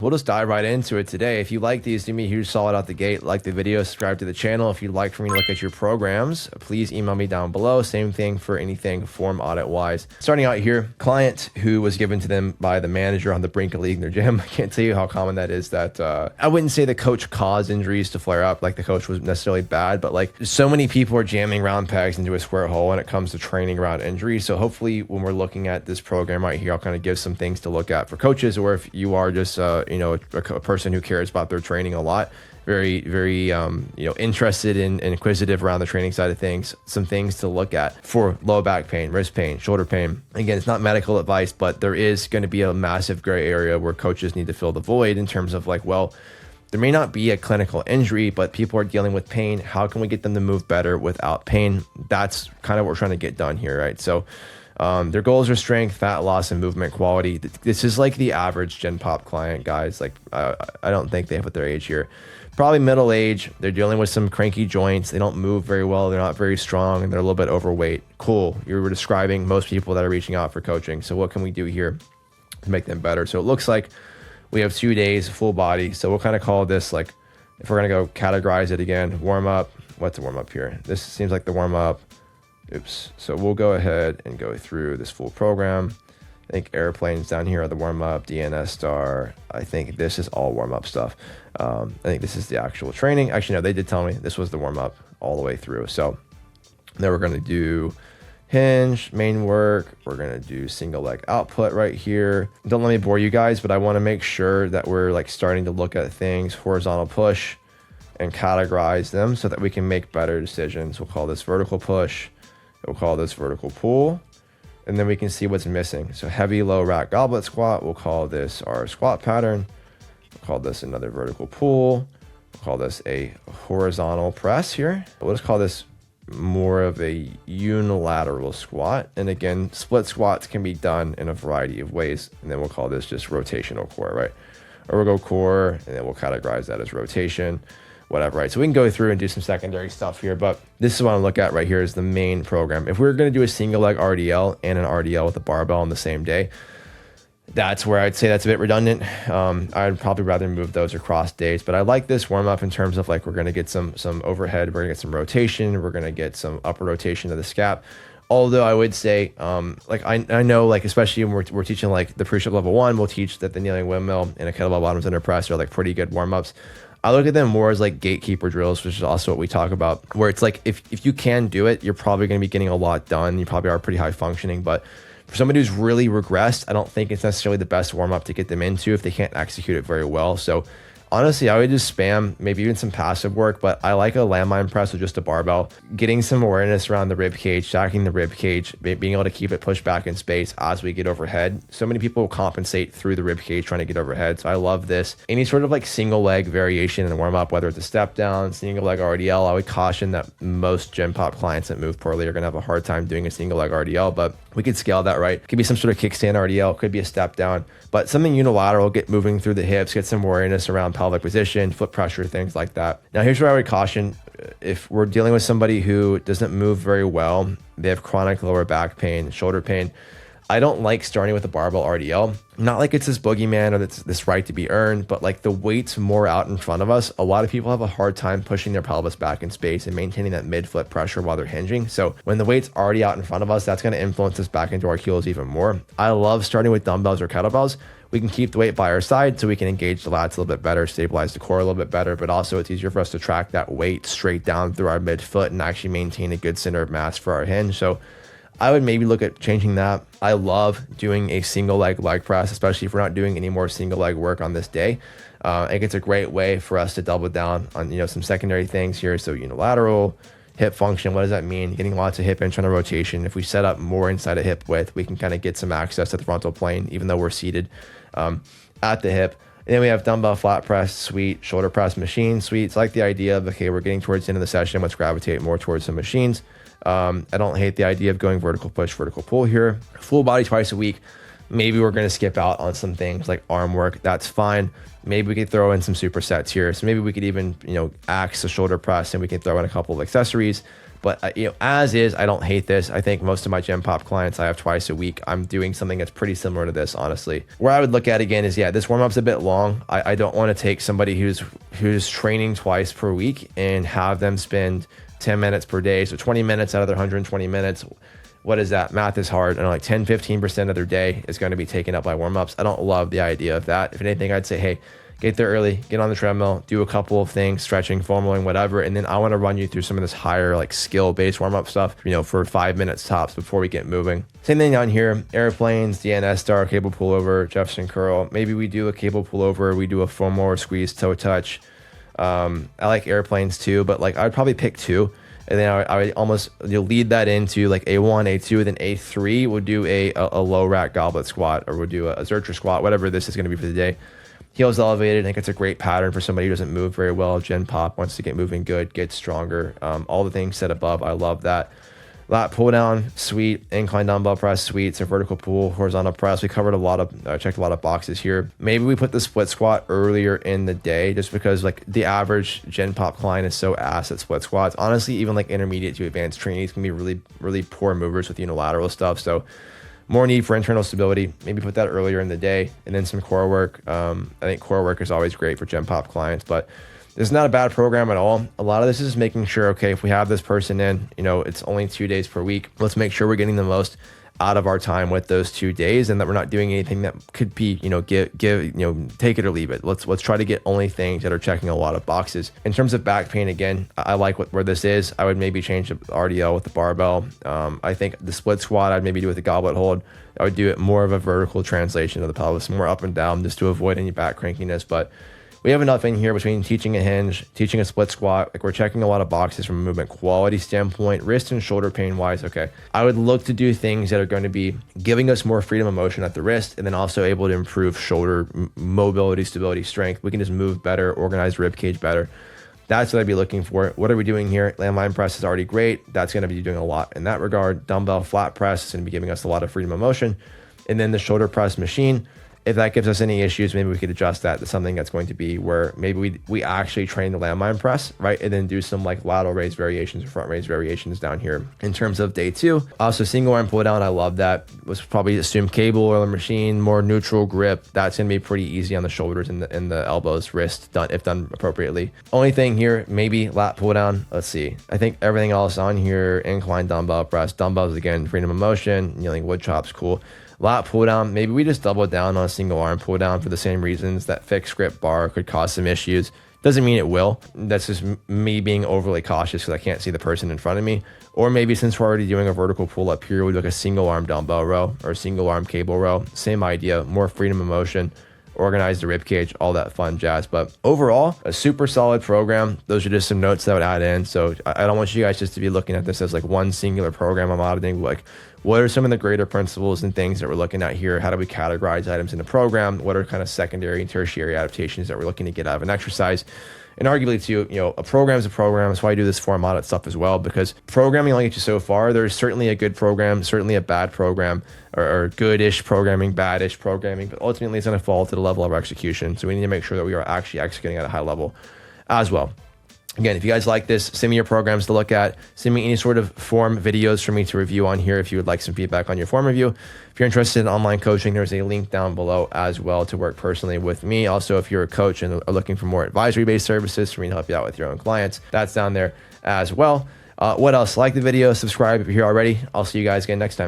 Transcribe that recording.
We'll just dive right into it today. If you like these, do me a huge solid out the gate. Like the video, subscribe to the channel. If you'd like for me to look at your programs, please email me down below. Same thing for anything form audit wise. Starting out here, client who was given to them by the manager on the brink of leaving their gym. I can't tell you how common that is. That I wouldn't say the coach caused injuries to flare up, like the coach was necessarily bad, but like so many people are jamming round pegs into a square hole when it comes to training around injuries. So hopefully when we're looking at this program right here, I'll kind of give some things to look at for coaches, or if you are just a person who cares about their training a lot, very interested in and inquisitive around the training side of things, some things to look at for low back pain, wrist pain, shoulder pain. Again, it's not medical advice, but there is going to be a massive gray area where coaches need to fill the void in terms of like, well, there may not be a clinical injury, but people are dealing with pain. How can we get them to move better without pain? That's kind of what we're trying to get done here, right? So their goals are strength, fat loss, and movement quality. This is like the average Gen Pop client, guys. Like I don't think they have at their age here. Probably middle age. They're dealing with some cranky joints. They don't move very well. They're not very strong, and they're a little bit overweight. Cool. You were describing most people that are reaching out for coaching. So what can we do here to make them better? So it looks like we have 2 days, full body. So we'll kind of call this, like, if we're going to go categorize it again, warm up. What's a warm up here? This seems like the warm up. Oops. So we'll go ahead and go through this full program. I think airplanes down here are the warm up, DNS star. I think this is all warm up stuff. I think this is the actual training. Actually, no, they did tell me this was the warm up all the way through. So then we're going to do hinge, main work. We're going to do single leg output right here. Don't let me bore you guys, but I want to make sure that we're like starting to look at things, horizontal push, and categorize them so that we can make better decisions. We'll call this vertical push. We'll call this vertical pull, and then we can see what's missing. So heavy low rack goblet squat, we'll call this our squat pattern. We'll call this another vertical pull. We'll call this a horizontal press here. We'll just call this more of a unilateral squat. And again, split squats can be done in a variety of ways. And then we'll call this just rotational core, right? Or we'll go core, and then we'll categorize that as rotation, whatever, right? So we can go through and do some secondary stuff here, but this is what I look at right here is the main program. If we're going to do a single leg RDL and an RDL with a barbell on the same day, that's where I'd say that's a bit redundant. I'd probably rather move those across days, but I like this warm up in terms of like, we're going to get some overhead, we're gonna get some rotation, we're going to get some upper rotation of the scap. Although I would say, like I know, like especially when we're teaching like the pre-ship level 1, we'll teach that the kneeling windmill and a kettlebell bottoms under press are like pretty good warm-ups. I look at them more as like gatekeeper drills, which is also what we talk about, where it's like, if you can do it, you're probably going to be getting a lot done. You probably are pretty high functioning, but for somebody who's really regressed, I don't think it's necessarily the best warm up to get them into if they can't execute it very well. So honestly, I would just spam maybe even some passive work, but I like a landmine press with just a barbell, getting some awareness around the rib cage, stacking the rib cage, being able to keep it pushed back in space as we get overhead. So many people compensate through the rib cage trying to get overhead. So I love this. Any sort of like single leg variation in the warm up, whether it's a step down, single leg RDL, I would caution that most Gen Pop clients that move poorly are going to have a hard time doing a single leg RDL, but we could scale that, right? It could be some sort of kickstand RDL, could be a step down, but something unilateral, get moving through the hips, get some awareness around pelvic position, foot pressure, things like that. Now, here's where I would caution, if we're dealing with somebody who doesn't move very well, they have chronic lower back pain, shoulder pain, I don't like starting with a barbell RDL. Not like it's this boogeyman or this right to be earned, but like the weight's more out in front of us. A lot of people have a hard time pushing their pelvis back in space and maintaining that mid-foot pressure while they're hinging. So when the weight's already out in front of us, that's going to influence us back into our heels even more. I love starting with dumbbells or kettlebells. We can keep the weight by our side so we can engage the lats a little bit better, stabilize the core a little bit better, but also it's easier for us to track that weight straight down through our midfoot and actually maintain a good center of mass for our hinge. So I would maybe look at changing that. I love doing a single leg press, especially if we're not doing any more single leg work on this day. I think it's a great way for us to double down on some secondary things here. So unilateral, hip function, what does that mean? Getting lots of hip internal rotation. If we set up more inside a hip width, we can kind of get some access to the frontal plane, even though we're seated at the hip. And then we have dumbbell flat press, suite, shoulder press, machine, suite. It's like the idea of, okay, we're getting towards the end of the session. Let's gravitate more towards some machines. I don't hate the idea of going vertical push, vertical pull here. Full body twice a week. Maybe we're going to skip out on some things like arm work. That's fine. Maybe we could throw in some supersets here. So maybe we could even, axe the shoulder press and we can throw in a couple of accessories. But as is, I don't hate this. I think most of my Gen Pop clients I have twice a week. I'm doing something that's pretty similar to this, honestly. Where I would look at again is, this warm-up's a bit long. I don't want to take somebody who's training twice per week and have them spend 10 minutes per day. So 20 minutes out of their 120 minutes. What is that? Math is hard. And like 10-15% of their day is going to be taken up by warm-ups. I don't love the idea of that. If anything, I'd say, hey, get there early, get on the treadmill, do a couple of things, stretching, foam rolling, whatever. And then I want to run you through some of this higher like skill-based warm-up stuff, for 5 minutes tops before we get moving. Same thing down here, airplanes, DNS star, cable pullover, Jefferson curl. Maybe we do a cable pullover, we do a foam roller, squeeze, toe touch. I like airplanes too, but like I'd probably pick 2. And then I would almost lead that into like A1, A2, then A3 would do a low rack goblet squat, or would do a Zercher squat, whatever this is going to be for the day. Heels elevated. I think it's a great pattern for somebody who doesn't move very well. Gen Pop wants to get moving good, get stronger. All the things said above, I love that. Lat pull down, sweet. Incline dumbbell press, sweet. So vertical pull, horizontal press. We covered checked a lot of boxes here. Maybe we put the split squat earlier in the day, just because like the average Gen Pop client is so ass at split squats. Honestly, even like intermediate to advanced trainees can be really, really poor movers with unilateral stuff. So more need for internal stability. Maybe put that earlier in the day, and then some core work. I think core work is always great for Gen Pop clients, but this is not a bad program at all. A lot of this is making sure, okay, if we have this person in, it's only 2 days per week. Let's make sure we're getting the most out of our time with those 2 days, and that we're not doing anything that could be, take it or leave it. Let's try to get only things that are checking a lot of boxes. In terms of back pain, again, I like where this is. I would maybe change the RDL with the barbell. I think the split squat I'd maybe do with the goblet hold. I would do it more of a vertical translation of the pelvis, more up and down, just to avoid any back crankiness. But we have enough in here between teaching a hinge, teaching a split squat. Like, we're checking a lot of boxes from a movement quality standpoint, wrist and shoulder pain wise. Okay, I would look to do things that are going to be giving us more freedom of motion at the wrist, and then also able to improve shoulder mobility, stability, strength. We can just move better, organize rib cage better. That's what I'd be looking for. What are we doing here? Landline press is already great. That's going to be doing a lot in that regard. Dumbbell flat press is going to be giving us a lot of freedom of motion. And then the shoulder press machine, if that gives us any issues, maybe we could adjust that to something that's going to be where maybe we actually train the landmine press, right? And then do some like lateral raise variations or front raise variations down here. In terms of day 2, also single arm pull down, I love that. Was probably assume cable or machine, more neutral grip. That's going to be pretty easy on the shoulders and the elbows, wrist, if done appropriately. Only thing here, maybe lat pull down. Let's see. I think everything else on here, incline dumbbell press, dumbbells again, freedom of motion, kneeling wood chops, cool. Lat pull down, maybe we just double down on a single arm pull down for the same reasons. That fixed grip bar could cause some issues. Doesn't mean it will. That's just me being overly cautious because I can't see the person in front of me. Or maybe since we're already doing a vertical pull up here, we do like a single arm dumbbell row or a single arm cable row. Same idea, more freedom of motion, organize the rib cage, all that fun jazz. But overall, a super solid program. Those are just some notes that I would add in. So I don't want you guys just to be looking at this as like one singular program I'm auditing. Like, what are some of the greater principles and things that we're looking at here? How do we categorize items in the program? What are kind of secondary and tertiary adaptations that we're looking to get out of an exercise? And arguably too, a program is a program. That's why I do this form audit stuff as well, because programming only gets you so far. There's certainly a good program, certainly a bad program, or good-ish programming, bad-ish programming, but ultimately it's going to fall to the level of execution. So we need to make sure that we are actually executing at a high level as well. Again, if you guys like this, send me your programs to look at. Send me any sort of form videos for me to review on here if you would like some feedback on your form review. If you're interested in online coaching, there's a link down below as well to work personally with me. Also, if you're a coach and are looking for more advisory-based services for me to help you out with your own clients, that's down there as well. What else? Like the video, subscribe if you're here already. I'll see you guys again next time.